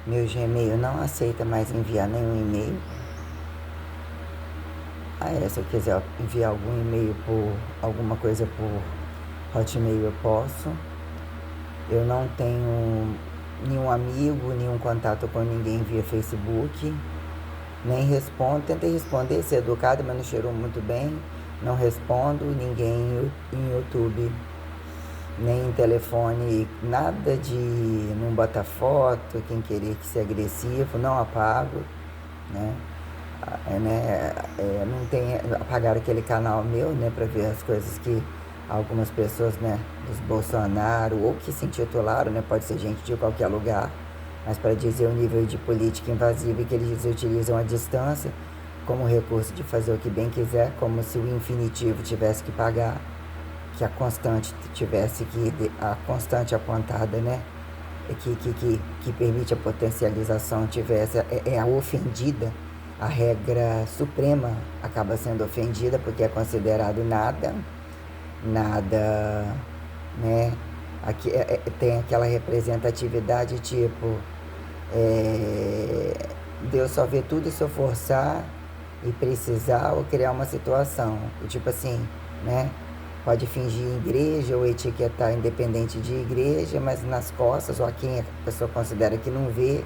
Meu Gmail não aceita mais enviar nenhum e-mail. Se eu quiser enviar algum e-mail por alguma coisa por Hotmail eu posso. Eu não tenho nenhum amigo, nenhum contato com ninguém via Facebook. Nem respondo. Tentei responder, ser educado, mas não cheirou muito bem. Não respondo ninguém em YouTube, nem em telefone, nada de não botar foto, quem querer que seja agressivo, não apago, né? Não tem, apagaram aquele canal meu, né, para ver as coisas que algumas pessoas, né, dos Bolsonaro, ou que se intitularam, né, pode ser gente de qualquer lugar, mas para dizer o nível de política invasiva que eles utilizam a distância como recurso de fazer o que bem quiser, como se o infinitivo tivesse que pagar, que a constante tivesse que, a constante apontada, né, que permite a potencialização tivesse, a ofendida, a regra suprema acaba sendo ofendida porque é considerado nada, né? Aqui tem aquela representatividade tipo, Deus só vê tudo se eu forçar e precisar ou criar uma situação. Tipo assim, né? Pode fingir igreja ou etiquetar independente de igreja, mas nas costas, ou a quem a pessoa considera que não vê,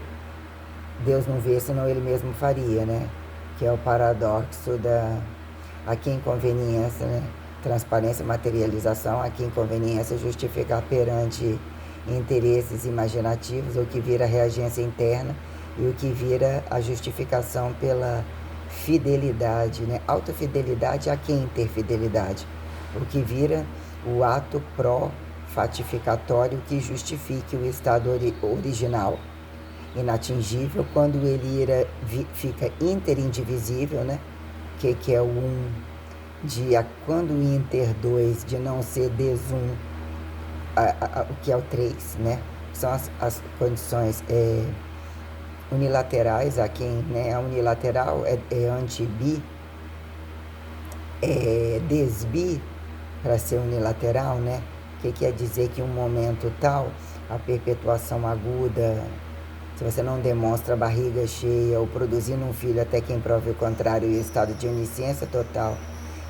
Deus não vê, senão ele mesmo faria, né? Que é o paradoxo da a quem conveniência, né? Transparência, materialização, a quem conveniência justificar perante interesses imaginativos, o que vira reagência interna e o que vira a justificação pela fidelidade, né? Autofidelidade a quem ter fidelidade, o que vira o ato pró-fatificatório que justifique o estado original inatingível, quando ele fica interindivisível, né? Que é o 1 quando o inter 2 de não ser des1, o que é o 3, né? São as condições unilaterais, a quem, né, a unilateral é anti-bi, é desbi para ser unilateral, né? Que quer dizer que em um momento tal, a perpetuação aguda, se você não demonstra a barriga cheia ou produzindo um filho até quem prove o contrário e o estado de onisciência total,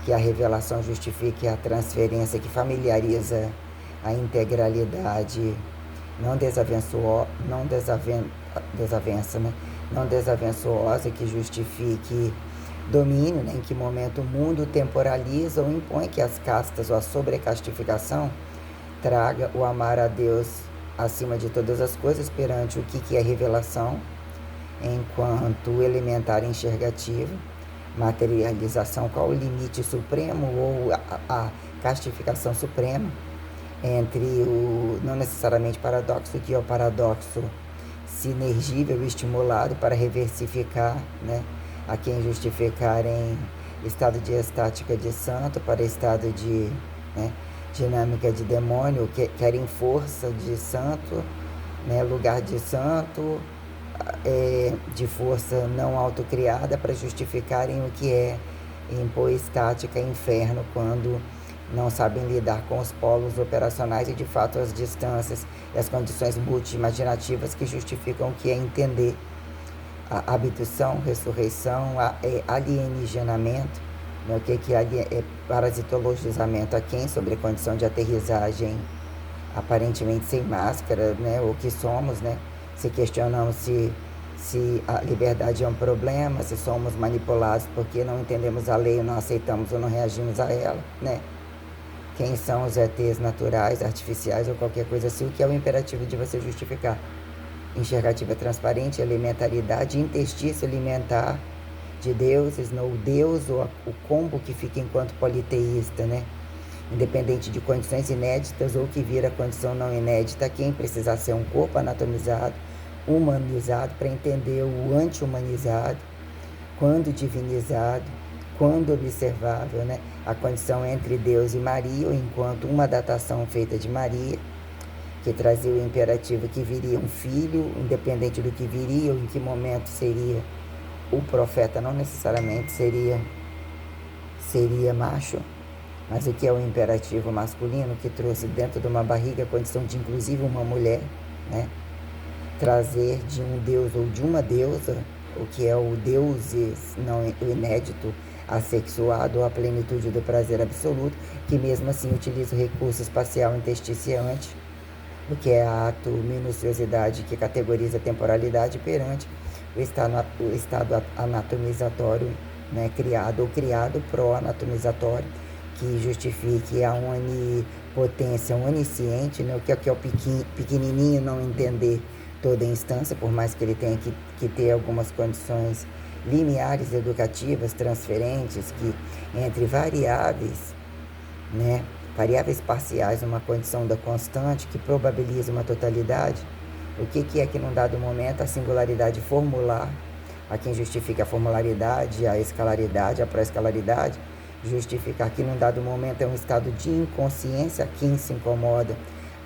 que a revelação justifique a transferência que familiariza a integralidade desavença, né? Não desavençosa, que justifique domínio, né? Em que momento o mundo temporaliza ou impõe que as castas ou a sobrecastificação traga o amar a Deus acima de todas as coisas perante o que é revelação, enquanto elementar enxergativo, materialização, qual o limite supremo ou a castificação suprema entre o não necessariamente paradoxo, que é o paradoxo sinergível, estimulado para reversificar, né, a quem justificar em estado de estática de santo para estado de, né, dinâmica de demônio, querem força de santo, né, lugar de santo, de força não autocriada para justificarem o que é impor estática inferno, quando não sabem lidar com os polos operacionais e de fato as distâncias e as condições multi-imaginativas que justificam o que é entender a abdução, ressurreição, alienigenamento, né? O que é parasitologizamento a quem sobre a condição de aterrissagem aparentemente sem máscara, né? O que somos, né? Se questionamos se a liberdade é um problema, se somos manipulados porque não entendemos a lei, não aceitamos ou não reagimos a ela, né? Quem são os ETs naturais, artificiais ou qualquer coisa assim, o que é o imperativo de você justificar? Enxergativa transparente, elementaridade, interstício alimentar de deuses, o Deus ou o combo que fica enquanto politeísta, né? Independente de condições inéditas ou que vira condição não inédita, quem precisar ser um corpo anatomizado, humanizado, para entender o anti-humanizado, quando divinizado, quando observável, né? A condição entre Deus e Maria, ou enquanto uma datação feita de Maria, que trazia o imperativo que viria um filho, independente do que viria ou em que momento seria o profeta, não necessariamente seria macho, mas o que é o imperativo masculino, que trouxe dentro de uma barriga a condição de inclusive uma mulher, né? trazer de um deus ou de uma deusa, o que é o deuses, não o inédito, assexuado à plenitude do prazer absoluto, que mesmo assim utiliza o recurso espacial intersticiante, o que é a ato minuciosidade que categoriza a temporalidade perante o estado anatomizatório, né, criado pró-anatomizatório, que justifique a onipotência onisciente, né, o que é o pequenininho não entender toda instância, por mais que ele tenha que ter algumas condições limiares educativas, transferentes, que entre variáveis, né, variáveis parciais, uma condição da constante que probabiliza uma totalidade. O que é que num dado momento a singularidade formular, a quem justifica a formularidade, a escalaridade, a pró-escalaridade, justificar que num dado momento é um estado de inconsciência, a quem se incomoda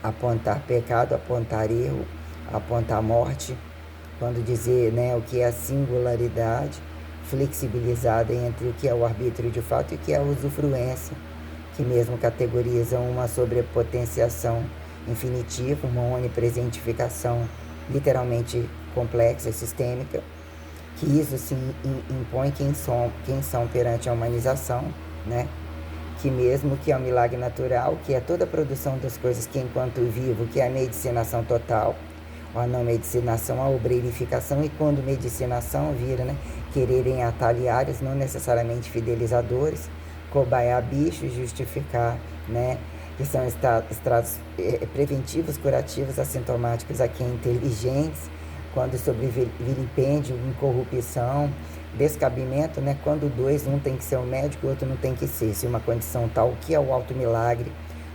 apontar pecado, apontar erro, apontar morte, quando dizer, né, o que é a singularidade flexibilizada entre o que é o arbítrio de fato e o que é a usufruência, que mesmo categoriza uma sobrepotenciação infinitiva, uma onipresentificação literalmente complexa e sistêmica, que isso sim impõe quem são perante a humanização, né? Que mesmo que é um milagre natural, que é toda a produção das coisas que enquanto vivo, que é a medicinação total, ou a não medicinação, a obreirificação, e quando medicinação vira, né, quererem atalhares, não necessariamente fidelizadores, cobaiar bichos, justificar, né, que são estados preventivos, curativos, assintomáticos a quem inteligentes, quando sobre vilipêndio, incorrupção, descabimento, né, quando dois, um tem que ser o médico e o outro não tem que ser, se uma condição tal, o que é o alto milagre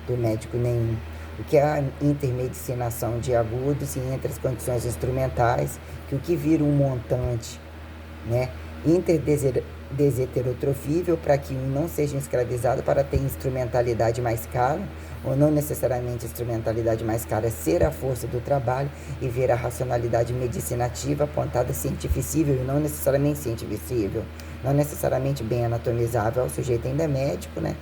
do médico nenhum, o que é a intermedicinação de agudos e entre as condições instrumentais, que o que vira um montante, né, interdeseterotrófível para que um não seja escravizado para ter instrumentalidade mais cara, ou não necessariamente instrumentalidade mais cara, ser a força do trabalho e ver a racionalidade medicinativa apontada cientificível e não necessariamente cientificível, não necessariamente bem anatomizável. O sujeito ainda é médico, né?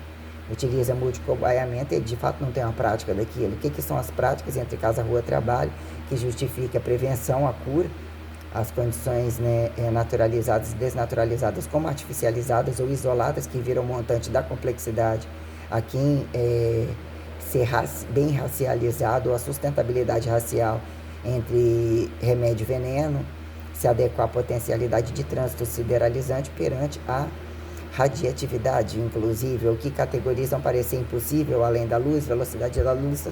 Utiliza multicobaiamento e de fato não tem uma prática daquilo. O que são as práticas entre casa, rua, trabalho, que justifica a prevenção, a cura, as condições, né, naturalizadas e desnaturalizadas como artificializadas ou isoladas, que viram montante da complexidade a quem ser bem racializado, ou a sustentabilidade racial entre remédio e veneno, se adequar à potencialidade de trânsito sideralizante perante a radiatividade, inclusive, o que categorizam parecer impossível, além da luz, velocidade da luz,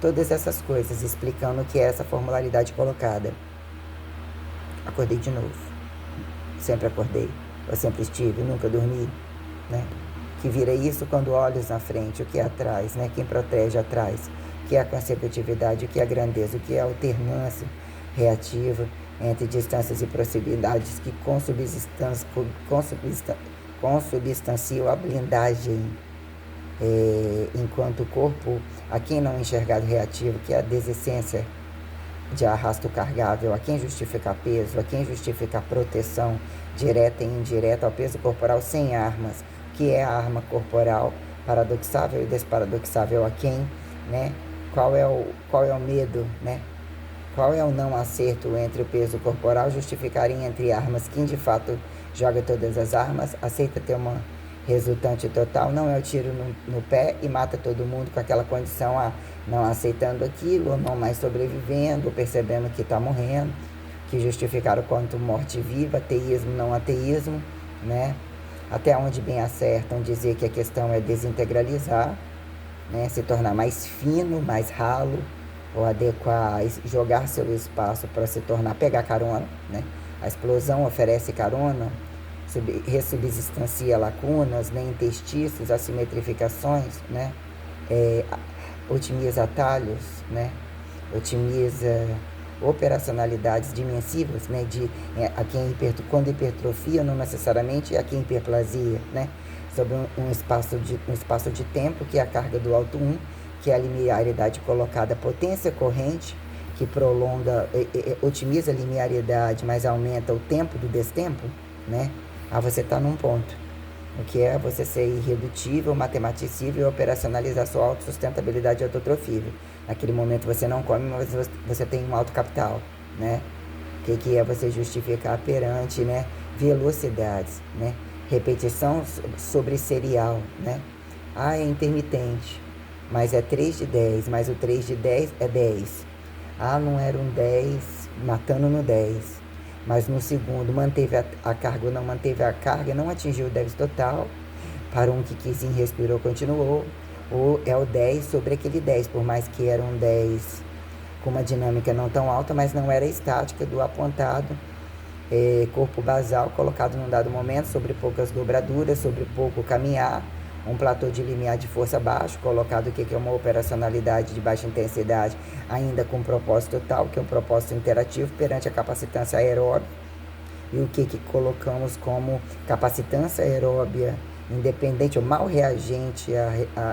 todas essas coisas, explicando o que é essa formularidade colocada. Acordei de novo. Sempre acordei. Eu sempre estive, nunca dormi, né? Que vira isso quando olhos na frente, o que é atrás, né? Quem protege atrás, o que é a consecutividade, o que é a grandeza, o que é a alternância reativa entre distâncias e proximidades que consubstanciam a blindagem enquanto corpo, a quem não enxergado reativo, que é a desessência de arrasto cargável, a quem justifica peso, a quem justifica proteção direta e indireta ao peso corporal sem armas, que é a arma corporal, paradoxável e desparadoxável a quem, né? Qual é o medo, né? Qual é o não acerto entre o peso corporal, justificarem entre armas, quem de fato joga todas as armas, aceita ter uma resultante total, não é o tiro no pé e mata todo mundo com aquela condição, não aceitando aquilo, ou não mais sobrevivendo, ou percebendo que está morrendo, que justificaram quanto morte viva, ateísmo, não ateísmo, né? Até onde bem acertam dizer que a questão é desintegralizar, né? Se tornar mais fino, mais ralo, ou adequar, jogar seu espaço para se tornar, pegar carona, né? A explosão oferece carona, ressubstancia lacunas, né? Interstícios, assimetrificações, né? Otimiza atalhos, né? Otimiza operacionalidades dimensivas, né? A quem quando hipertrofia, não necessariamente a quem hiperplasia, né? Sobre um espaço de tempo, que é a carga do alto 1, que é a linearidade colocada, potência corrente, que prolonga, otimiza a linearidade, mas aumenta o tempo do destempo, né? Você está num ponto, o que é você ser irredutível, matematicível e operacionalizar sua autossustentabilidade autotrofível. Naquele momento você não come, mas você tem um alto capital, né? O que é você justificar perante, né, velocidades, né? Repetição sobre serial, né? Ah, é intermitente, mas é 3 de 10, mas o 3 de 10 é 10. Ah, não era um 10, matando no 10. Mas no segundo manteve a carga ou não manteve a carga, não atingiu o 10 total. Para um que quis respirou, continuou. Ou é o 10 sobre aquele 10, por mais que era um 10 com uma dinâmica não tão alta, mas não era estática do apontado, corpo basal colocado num dado momento, sobre poucas dobraduras, sobre pouco caminhar, um platô de limiar de força baixo, colocado o que é uma operacionalidade de baixa intensidade, ainda com propósito tal, que é um propósito interativo perante a capacitância aeróbica, e o que colocamos como capacitância aeróbia independente ou mal reagente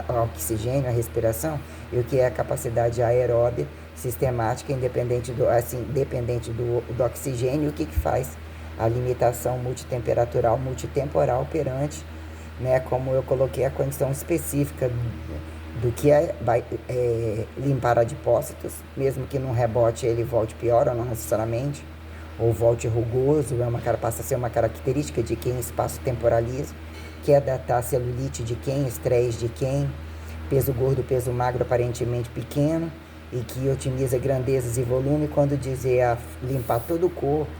ao oxigênio, à respiração, e o que é a capacidade aeróbia sistemática, independente dependente do oxigênio, o que faz a limitação multitemperatural, multitemporal perante, né, como eu coloquei a condição específica do que limpar adipócitos, mesmo que num rebote ele volte pior ou não necessariamente, ou volte rugoso, passa a ser uma característica de quem espaço temporaliza, que é datar celulite de quem, estresse de quem, peso gordo, peso magro aparentemente pequeno, e que otimiza grandezas e volume quando dizer limpar todo o corpo,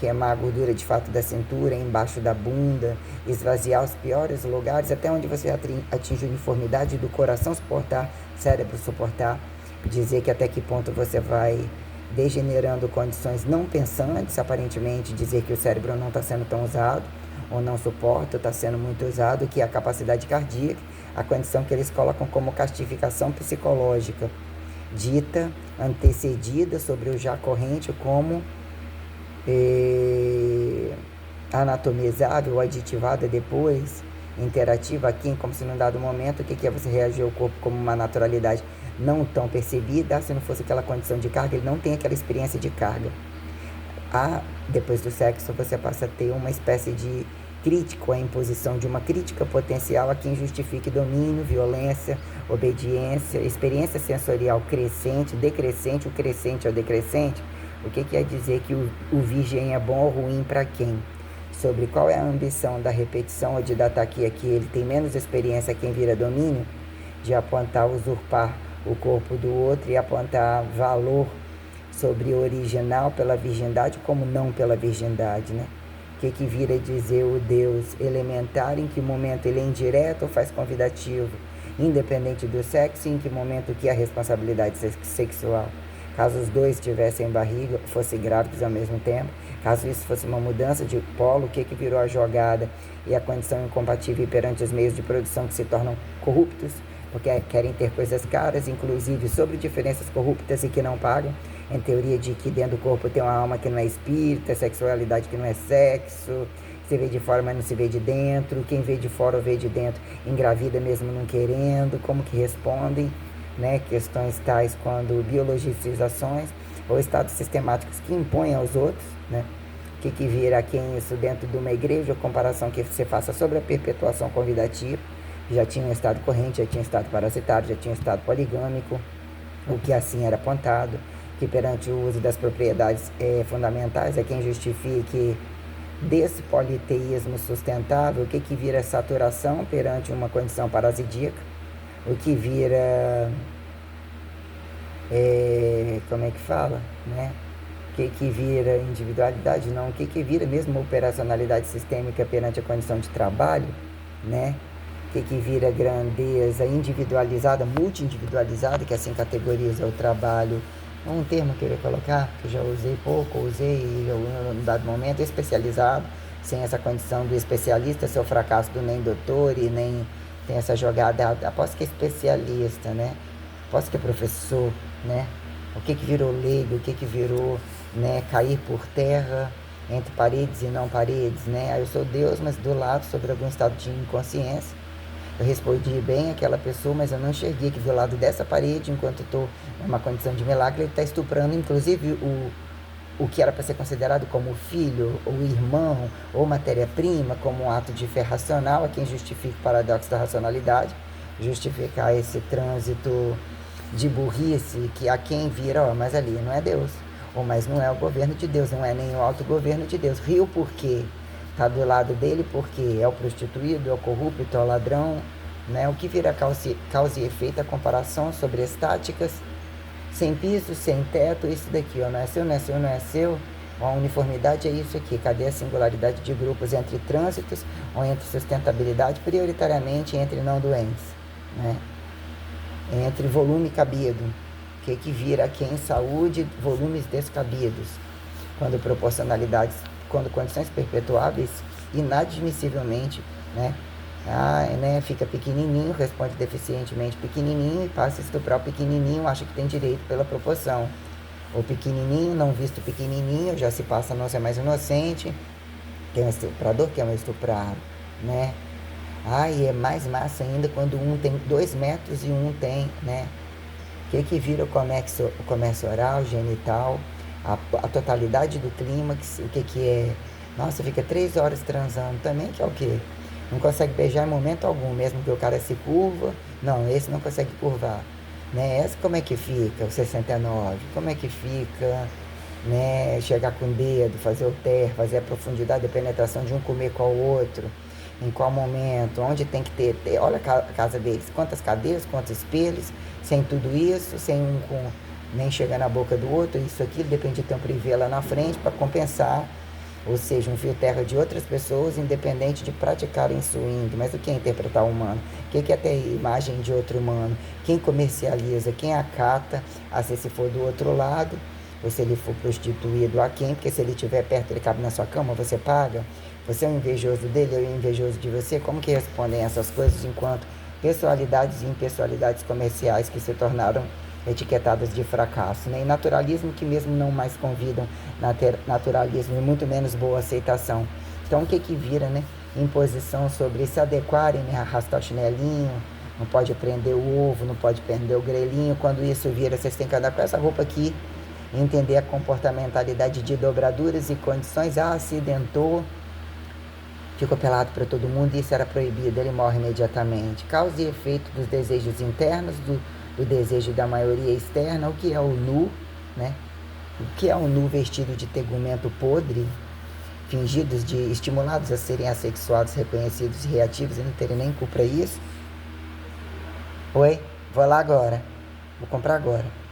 queimar a gordura de fato da cintura, embaixo da bunda, esvaziar os piores lugares, até onde você atinge a uniformidade do coração suportar, cérebro suportar, dizer que até que ponto você vai degenerando condições não pensantes, aparentemente dizer que o cérebro não está sendo tão usado, ou não suporta, está sendo muito usado, que é a capacidade cardíaca, a condição que eles colocam como castificação psicológica, dita, antecedida sobre o já corrente como anatomizável, aditivada depois, interativa aqui, como se num dado momento, o que é você reagir ao corpo como uma naturalidade não tão percebida, se não fosse aquela condição de carga, ele não tem aquela experiência de carga. Depois do sexo, você passa a ter uma espécie de crítico, a imposição de uma crítica potencial a quem justifique domínio, violência, obediência, experiência sensorial crescente, decrescente, o crescente ao decrescente. O que quer dizer que o virgem é bom ou ruim para quem? Sobre qual é a ambição da repetição ou de datar que ele tem menos experiência quem vira domínio, de apontar, usurpar o corpo do outro e apontar valor sobre o original pela virgindade como não pela virgindade, né? O que vira dizer o Deus elementar, em que momento ele é indireto ou faz convidativo, independente do sexo, em que momento que é a responsabilidade sexual. Caso os dois tivessem barriga, fossem grávidos ao mesmo tempo, caso isso fosse uma mudança de polo, o que virou a jogada e a condição incompatível perante os meios de produção que se tornam corruptos, porque querem ter coisas caras, inclusive sobre diferenças corruptas e que não pagam, em teoria de que dentro do corpo tem uma alma que não é espírita, sexualidade que não é sexo, se vê de fora, mas não se vê de dentro, quem vê de fora ou vê de dentro, engravida mesmo não querendo, como que respondem, né? Questões tais quando biologicizações ou estados sistemáticos que impõem aos outros, né? O que vira quem isso dentro de uma igreja, a comparação que você faça sobre a perpetuação convidativa, já tinha um estado corrente, já tinha um estado parasitário, já tinha um estado poligâmico, o que assim era apontado, que perante o uso das propriedades fundamentais é quem justifique desse politeísmo sustentável, o que vira saturação perante uma condição parasidíaca, o que vira, como é que fala, né? O que vira individualidade, não, o que vira mesmo operacionalidade sistêmica perante a condição de trabalho, né? O que vira grandeza individualizada, multi-individualizada, que assim categoriza o trabalho. Um termo que eu ia colocar, que já usei pouco, usei em um dado momento, especializado, sem essa condição do especialista, seu fracasso do nem doutor e nem tem essa jogada, aposto que é especialista, né? Aposto que é professor, né? O que virou leigo, o que virou, né, cair por terra entre paredes e não paredes, né? Aí eu sou Deus, mas do lado, sobre algum estado de inconsciência. Eu respondi bem àquela pessoa, mas eu não enxerguei que do lado dessa parede, enquanto estou numa condição de milagre, ele está estuprando, inclusive, o que era para ser considerado como filho, ou irmão, ou matéria-prima, como um ato de fé racional, a quem justifica o paradoxo da racionalidade, justificar esse trânsito de burrice, que a quem vira, mas ali não é Deus. Pô, mas não é o governo de Deus, não é nem o autogoverno de Deus. Rio por quê? Está do lado dele porque é o prostituído, é o corrupto, é o ladrão, né? O que vira causa e efeito, a comparação sobre estáticas, sem piso, sem teto, isso daqui, ó, não é seu, não é seu, não é seu. A uniformidade é isso aqui. Cadê a singularidade de grupos entre trânsitos ou entre sustentabilidade, prioritariamente entre não doentes, né? Entre volume cabido, que vira aqui em saúde, volumes descabidos, quando proporcionalidades, quando condições perpetuáveis, inadmissivelmente, né? Né, fica pequenininho, responde deficientemente pequenininho e passa a estuprar o pequenininho, acha que tem direito pela proporção. O pequenininho, não visto pequenininho, já se passa a não ser mais inocente, que é um estuprador, que é um estuprado, né? E é mais massa ainda quando um tem 2 metros e um tem, né? Que vira o comércio oral, genital, a totalidade do clímax, o que é? Nossa, fica 3 horas transando também, que é o quê? Não consegue beijar em momento algum, mesmo que o cara se curva. Não, esse não consegue curvar. Né? Essa como é que fica, o 69? Como é que fica, né? Chegar com o dedo, fazer o ter, fazer a profundidade de penetração de um comer com o outro. Em qual momento, onde tem que ter. Olha a casa deles, quantas cadeiras, quantos espelhos, sem tudo isso, sem um com nem chegar na boca do outro, isso aqui, depende de ter um privê lá na frente para compensar. Ou seja, um fio terra de outras pessoas, independente de praticarem swing. Mas o que é interpretar o humano? O que é ter imagem de outro humano? Quem comercializa? Quem acata? Se for do outro lado, ou se ele for prostituído a quem? Porque se ele estiver perto, ele cabe na sua cama, você paga? Você é um invejoso dele, eu invejoso de você? Como que respondem essas coisas enquanto pessoalidades e impessoalidades comerciais que se tornaram etiquetadas de fracasso, né? E naturalismo que mesmo não mais convidam naturalismo e muito menos boa aceitação. Então o que vira, né? Imposição sobre se adequarem, né? Arrastar o chinelinho, não pode prender o ovo, não pode prender o grelhinho. Quando isso vira, vocês têm que andar com essa roupa aqui, entender a comportamentalidade de dobraduras e condições. Acidentou, ficou pelado para todo mundo, isso era proibido, ele morre imediatamente. Causa e efeito dos desejos internos, do desejo da maioria externa, o que é o nu, né? O que é um nu vestido de tegumento podre, fingidos de estimulados a serem assexuados, reconhecidos e reativos e não terem nem culpa isso? Oi? Vou lá agora. Vou comprar agora.